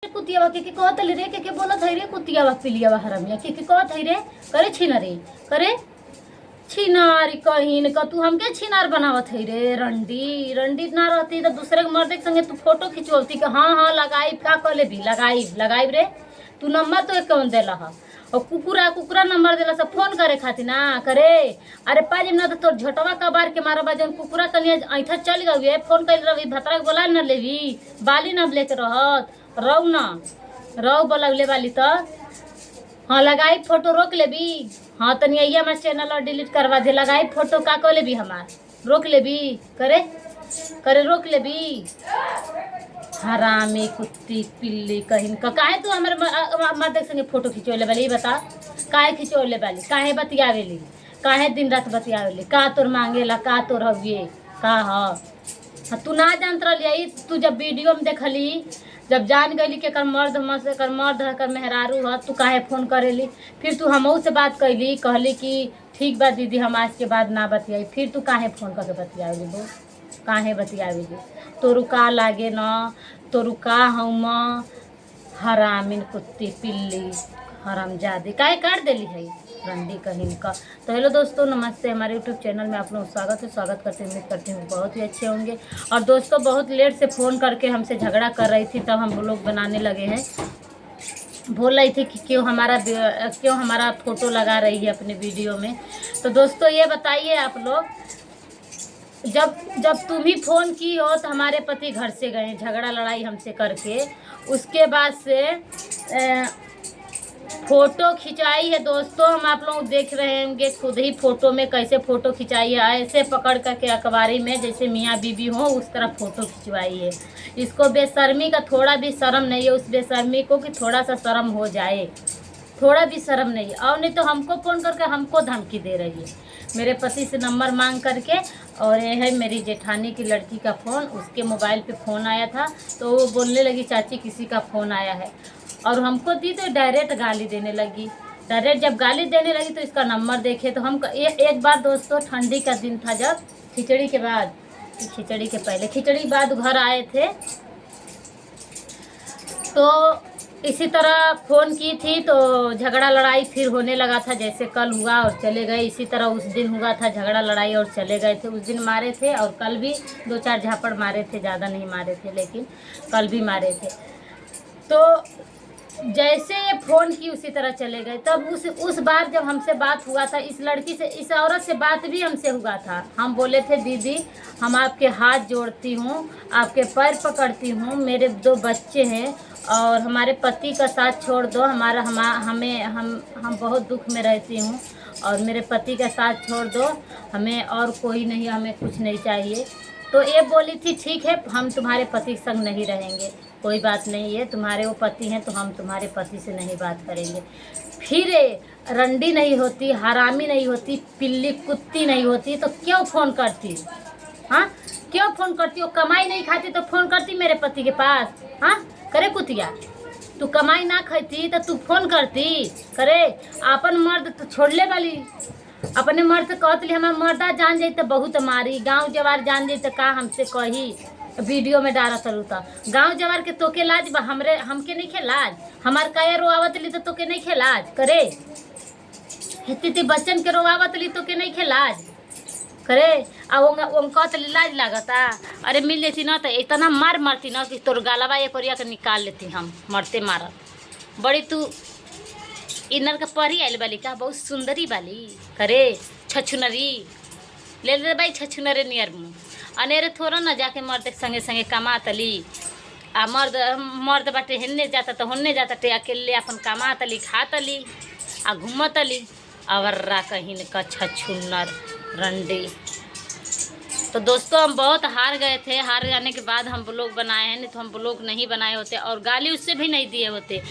कुतियावा के कहत रे के बोलत है रे कुतियावा पिलियावा हरमिया के कहत है रे करे छीना रे करे छिनार कहीन का तू हमके छिनार बनावत है रे रंडी रंडी ना रहती तो दूसरे के मर्दे के संगे तू फोटो खिंचवती कि हाँ हाँ लगाई का कले भी लगाई लगाई रे तू नंबर तो कौन देला हा और कुकुरा कुकुरा नंबर देला सब फोन करे खातिर ना करे अरे पाजी ना तो तोर झटवा का बार के मारा बाजन कुकुरा तनिया ऐठा चल गए फोन कर रही भतरा के बोला न लेवी बाली न लेके रहत रौ ना रौ बोलवले वाली तो हाँ लगाई फोटो रोक लेबी हाँ तनिया ये हमारे चैनल और डिलीट करवा दे लगाई फोटो का को लेबी हमार रोक लेबी करे करे रोक लेबी हरामी कुत्ती पिल्ली कहीं का काहे तू हमारे मर्द संगे फोटो खिंचोले वाली बता काहे खिंचोले वाली काहे बतियावेली काहे दिन रात बतियावेली का तोर मांगेला का तोर हविए का हाँ तू ना जानत रही तू जब वीडियो में देखली जब जान गई कि कर मर्द हमसे कर मर्द है कर मेहरारू है तू काहे फोन करेली फिर तू हमऊ से बात कैली कहली कि ठीक बा दीदी हम आज के बाद ना बतियाई फिर तू काहे फोन करके बतियावेली बो काहे बतियावेली तोरू का लागे न तोरू का हम हरामिन कुत्ती पिल्ली हरामजादी काहे काट देली है रंडी कहीं का। तो हेलो दोस्तों नमस्ते, हमारे यूट्यूब चैनल में आप लोग स्वागत करते उम्मीद करती हूँ बहुत ही अच्छे होंगे। और दोस्तों बहुत लेट से फ़ोन करके हमसे झगड़ा कर रही थी तब हम लोग बनाने लगे हैं। बोल रही थी कि क्यों हमारा फ़ोटो लगा रही है अपने वीडियो में। तो दोस्तों ये बताइए आप लोग जब तुम ही फ़ोन की हो तो हमारे पति घर से गए झगड़ा लड़ाई हमसे करके, उसके बाद से फ़ोटो खिंचाई है। दोस्तों हम आप लोग देख रहे होंगे खुद ही फ़ोटो में कैसे फ़ोटो खिंचाई है, ऐसे पकड़ करके अखबारी में जैसे मियाँ बीबी हो उस तरह फ़ोटो खिंचवाई है। इसको बेशर्मी का थोड़ा भी शर्म नहीं है, उस बेशर्मी को कि थोड़ा सा शर्म हो जाए, थोड़ा भी शर्म नहीं। और नहीं तो हमको फ़ोन करके हमको धमकी दे रही है मेरे पति से नंबर मांग करके। और ये है मेरी जेठानी की लड़की का फ़ोन, उसके मोबाइल पे फ़ोन आया था तो वो बोलने लगी चाची किसी का फ़ोन आया है, और हमको दी तो डायरेक्ट गाली देने लगी। डायरेक्ट जब गाली देने लगी तो इसका नंबर देखे तो हम एक बार दोस्तों ठंडी का दिन था जब खिचड़ी के बाद खिचड़ी के पहले खिचड़ी बाद घर आए थे तो इसी तरह फ़ोन की थी तो झगड़ा लड़ाई फिर होने लगा था। जैसे कल हुआ और चले गए, इसी तरह उस दिन हुआ था झगड़ा लड़ाई और चले गए थे। उस दिन मारे थे और कल भी 2-4 झापड़ मारे थे, ज़्यादा नहीं मारे थे लेकिन कल भी मारे थे। तो जैसे ये फ़ोन की उसी तरह चले गए। तब उस बार जब हमसे बात हुआ था इस लड़की से, इस औरत से बात भी हमसे हुआ था। हम बोले थे दीदी हम आपके हाथ जोड़ती हूँ, आपके पैर पकड़ती हूँ, मेरे 2 बच्चे हैं और हमारे पति का साथ छोड़ दो, हम बहुत दुख में रहती हूँ और मेरे पति का साथ छोड़ दो, हमें और कोई नहीं, हमें कुछ नहीं चाहिए। तो ये बोली थी ठीक है हम तुम्हारे पति के संग नहीं रहेंगे, कोई बात नहीं है, तुम्हारे वो पति हैं तो हम तुम्हारे पति से नहीं बात करेंगे। फिर रंडी नहीं होती, हरामी नहीं होती, पिल्ली कुत्ती नहीं होती तो क्यों फ़ोन करती? हाँ क्यों फ़ोन करती? वो कमाई नहीं खाती तो फ़ोन करती मेरे पति के पास? हाँ करे कुतिया, तू कमाई ना खाती तो तू फ़ोन करती? करे अपन मर्द तो छोड़ले वाली, अपने मर्द से कहती हमारे मर्दा जान जाई तो बहुत मारी, गांव जवार जान जाई तो का हमसे कही वीडियो में डाला चलू था। गांव जवार के तोके लाज बा, हमके नहीं खे लाज, हमार काया रोआवत ली तो तोके नहीं खे लाज? करे हिती बच्चन के रोआवत ली तोके नहीं खे लाज? करे उनका तो लाज लागता? अरे मिल लेती ना तो इतना मारती ना कि तोर गालवा एक ओरिया के निकाल लेती हम मरते मारत। बड़ी तू इनर का परी आयल बाली का बहुत सुंदरी बाली, करे छछुनरी ले भाई छछुनरे नियर मुँह अनेरे थोड़ा ना जाके मर्द के संगे संगे कमा तली। आ मर्द बाटे हेन्ने जाता तो होन्ने जाता टे अकेले अपन कमा तली खा तली आ घूम तली अवर्रा कहीं का छछुनर रंडी। तो दोस्तों हम बहुत हार गए थे, हार जाने के बाद हम ब्लॉग बनाए हैं, नहीं तो हम ब्लॉग नहीं बनाए होते और गाली उससे भी नहीं दिए होते।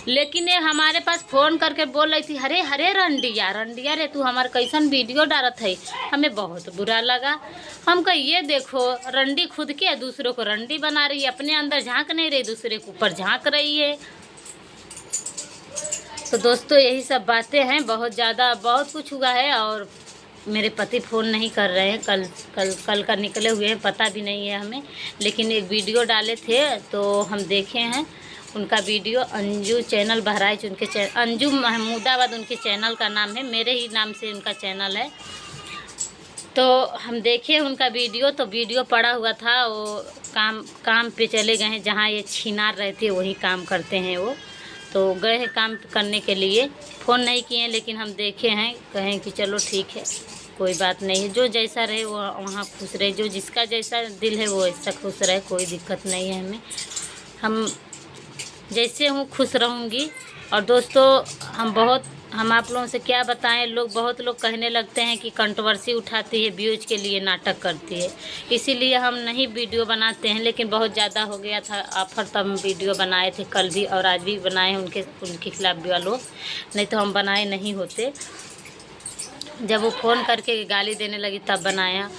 लेकिन ये हमारे पास फ़ोन करके बोल रही थी हरे हरे रंडिया रे तू हमारे कैसन वीडियो डालत है। हमें बहुत बुरा लगा, हम कही ये देखो रंडी खुद के दूसरों को रंडी बना रही है, अपने अंदर झांक नहीं रही दूसरे के ऊपर झांक रही है। तो दोस्तों यही सब बातें हैं, बहुत कुछ हुआ है और मेरे पति फ़ोन नहीं कर रहे हैं, कल का निकले हुए हैं, पता भी नहीं है हमें। लेकिन एक वीडियो डाले थे तो हम देखे हैं उनका वीडियो अंजू चैनल बहराइच, उनके अंजू महमूदाबाद उनके चैनल का नाम है, मेरे ही नाम से उनका चैनल है। तो हम देखे उनका वीडियो, तो वीडियो पड़ा हुआ था, वो काम पे चले गए हैं, जहाँ ये छिनार रहते वहीं काम करते हैं वो। तो गए हैं काम करने के लिए, फ़ोन नहीं किए, लेकिन हम देखे हैं, कहें कि चलो ठीक है, कोई बात नहीं है, जो जैसा रहे वो वहाँ खुश रहे, जो जिसका जैसा दिल है वो ऐसा खुश रहे, कोई दिक्कत नहीं है हमें। हम जैसे हूँ खुश रहूँगी। और दोस्तों हम आप लोगों से क्या बताएं, बहुत लोग कहने लगते हैं कि कंट्रोवर्सी उठाती है, व्यूज के लिए नाटक करती है, इसीलिए हम नहीं वीडियो बनाते हैं। लेकिन बहुत ज़्यादा हो गया था ऑफर, तब हम वीडियो बनाए थे, कल भी और आज भी बनाए उनके खिलाफ भी वालों, नहीं तो हम बनाए नहीं होते। जब वो फ़ोन करके गाली देने लगी तब बनाया।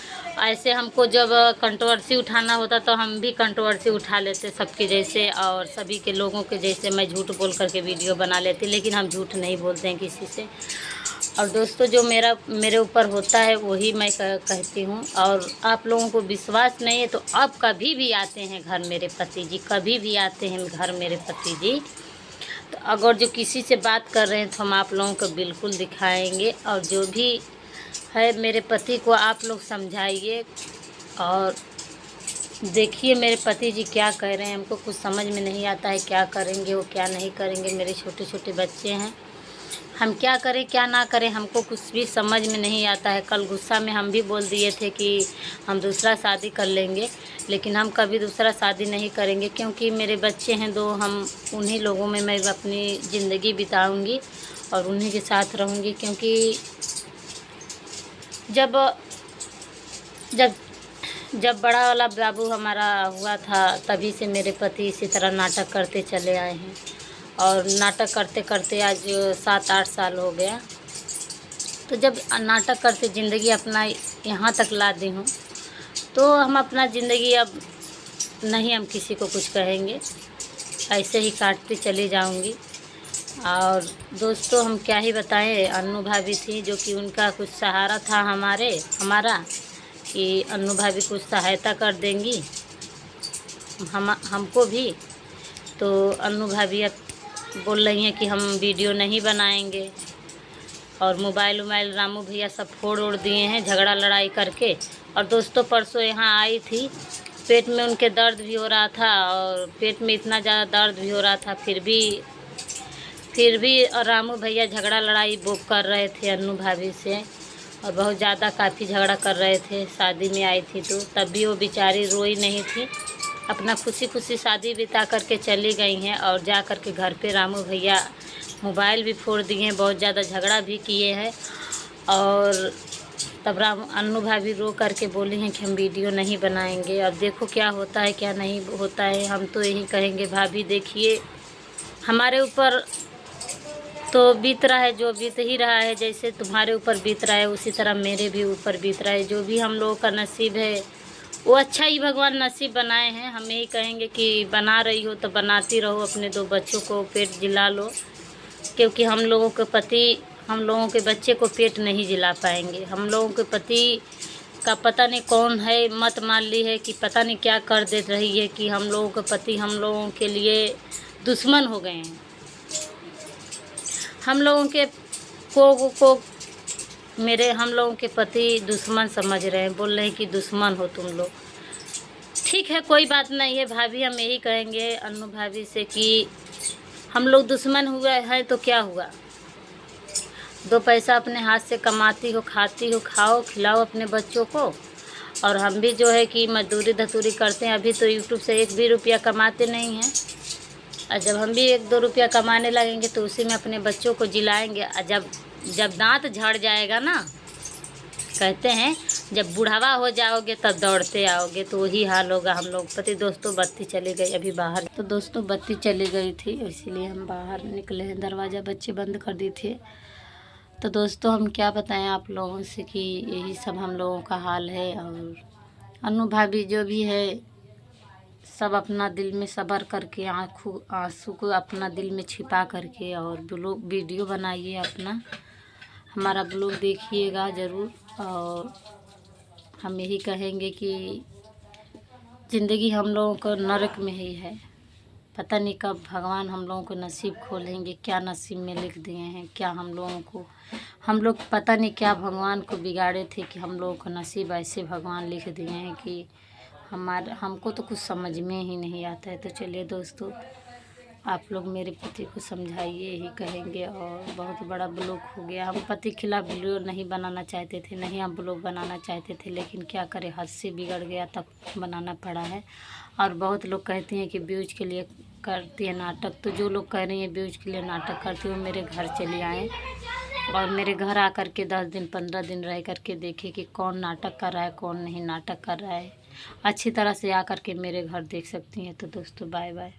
ऐसे हमको जब कंट्रोवर्सी उठाना होता तो हम भी कंट्रोवर्सी उठा लेते सबके जैसे, और सभी के लोगों के जैसे मैं झूठ बोल करके वीडियो बना लेती, लेकिन हम झूठ नहीं बोलते हैं किसी से। और दोस्तों जो मेरे ऊपर होता है वही मैं कहती हूँ। और आप लोगों को विश्वास नहीं है तो अब कभी भी आते हैं घर मेरे पति जी, कभी भी आते हैं घर मेरे पति जी, तो अगर जो किसी से बात कर रहे हैं तो हम आप लोगों को बिल्कुल दिखाएंगे। और जो भी है मेरे पति को आप लोग समझाइए और देखिए मेरे पति जी क्या कह रहे हैं। हमको कुछ समझ में नहीं आता है क्या करेंगे वो, क्या नहीं करेंगे। मेरे छोटे छोटे बच्चे हैं, हम क्या करें क्या ना करें, हमको कुछ भी समझ में नहीं आता है। कल गुस्सा में हम भी बोल दिए थे कि हम दूसरा शादी कर लेंगे, लेकिन हम कभी दूसरा शादी नहीं करेंगे, क्योंकि मेरे बच्चे हैं दो, हम उन्हीं लोगों में मैं अपनी ज़िंदगी बिताऊंगी और उन्हीं के साथ रहूंगी। क्योंकि जब बड़ा वाला बाबू हमारा हुआ था तभी से मेरे पति इसी तरह नाटक करते चले आए हैं, और नाटक करते करते आज 7-8 साल हो गया। तो जब नाटक करते ज़िंदगी अपना यहाँ तक ला दी हूँ, तो हम अपना ज़िंदगी अब नहीं, हम किसी को कुछ कहेंगे, ऐसे ही काटती चली जाऊँगी। और दोस्तों हम क्या ही बताएं, अन्नू भाभी थी जो कि उनका कुछ सहारा था हमारा कि अन्नू भाभी कुछ सहायता कर देंगी हमको भी। तो अन्नू भाभी अब बोल रही हैं कि हम वीडियो नहीं बनाएंगे, और मोबाइल रामू भैया सब फोड़ ओड़ दिए हैं झगड़ा लड़ाई करके। और दोस्तों परसों यहाँ आई थी, पेट में उनके दर्द भी हो रहा था, और पेट में इतना ज़्यादा दर्द भी हो रहा था, फिर भी रामू भैया झगड़ा लड़ाई वो कर रहे थे अन्नू भाभी से, और बहुत ज़्यादा काफ़ी झगड़ा कर रहे थे। शादी में आई थी तो तब भी वो बेचारी रोई नहीं थी, अपना खुशी खुशी शादी बिता करके चली गई हैं। और जा कर के घर पे रामू भैया मोबाइल भी फोड़ दिए हैं, बहुत ज़्यादा झगड़ा भी किए हैं। और तब अन्नू भाभी रो करके बोली हैं कि हम वीडियो नहीं बनाएंगे। अब देखो क्या होता है क्या नहीं होता है। हम तो यही कहेंगे भाभी देखिए, हमारे ऊपर तो बीत रहा है, जो बीत ही रहा है, जैसे तुम्हारे ऊपर बीत रहा है उसी तरह मेरे भी ऊपर बीत रहा है। जो भी हम लोगों का नसीब है वो अच्छा ही भगवान नसीब बनाए हैं। हम यही कहेंगे कि बना रही हो तो बनाती रहो, अपने 2 बच्चों को पेट जिला लो, क्योंकि हम लोगों के बच्चे को पेट नहीं जिला पाएंगे। हम लोगों के पति का पता नहीं कौन है, मत मान ली है कि पता नहीं क्या कर दे रही है कि हम लोगों के पति हम लोगों के लिए दुश्मन हो गए हैं। हम लोगों के पति दुश्मन समझ रहे हैं, बोल रहे हैं कि दुश्मन हो तुम लोग। ठीक है कोई बात नहीं है भाभी, हम यही कहेंगे अन्नू भाभी से कि हम लोग दुश्मन हुए हैं तो क्या हुआ, 2 पैसा अपने हाथ से कमाती हो, खाती हो, खाओ खिलाओ अपने बच्चों को। और हम भी जो है कि मजदूरी धतूरी करते हैं, अभी तो यूट्यूब से 1 भी रुपया कमाते नहीं हैं। और जब हम भी 1-2 रुपया कमाने लगेंगे तो उसी में अपने बच्चों को जिलाएंगे। और जब दांत झड़ जाएगा ना, कहते हैं जब बुढ़ावा हो जाओगे तब दौड़ते आओगे, तो वही हाल होगा हम लोग पति। दोस्तों बत्ती चली गई अभी बाहर, तो दोस्तों बत्ती चली गई थी इसीलिए हम बाहर निकले हैं, दरवाज़ा बच्चे बंद कर दी थे। तो दोस्तों हम क्या बताएं आप लोगों से कि यही सब हम लोगों का हाल है। और अन्नू भाभी जो भी है सब अपना दिल में सब्र करके, आंसू को अपना दिल में छिपा करके और ब्लॉग वीडियो बनाइए, अपना हमारा ब्लॉग देखिएगा ज़रूर। और हम यही कहेंगे कि ज़िंदगी हम लोगों को नरक में ही है, पता नहीं कब भगवान हम लोगों को नसीब खोलेंगे, क्या नसीब में लिख दिए हैं, क्या हम लोग पता नहीं क्या भगवान को बिगाड़े थे कि हम लोगों को नसीब ऐसे भगवान लिख दिए हैं कि हमको तो कुछ समझ में ही नहीं आता है। तो चलिए दोस्तों, आप लोग मेरे पति को समझाइए, यही कहेंगे। और बहुत बड़ा ब्लॉग हो गया। हम पति के खिलाफ वीडियो नहीं बनाना चाहते थे, नहीं हम ब्लॉग बनाना चाहते थे, लेकिन क्या करें, हद से बिगड़ गया तब बनाना पड़ा है। और बहुत लोग कहते हैं कि व्यूज के लिए करती है नाटक। तो जो लोग कह रही हैं व्यूज के लिए नाटक करती है, वो मेरे घर चली आएँ और मेरे घर आकर के 10 दिन 15 दिन रह कर के देखे कि कौन नाटक कर रहा है, कौन नहीं नाटक कर रहा है। अच्छी तरह से आकर के मेरे घर देख सकती हैं। तो दोस्तों बाय बाय।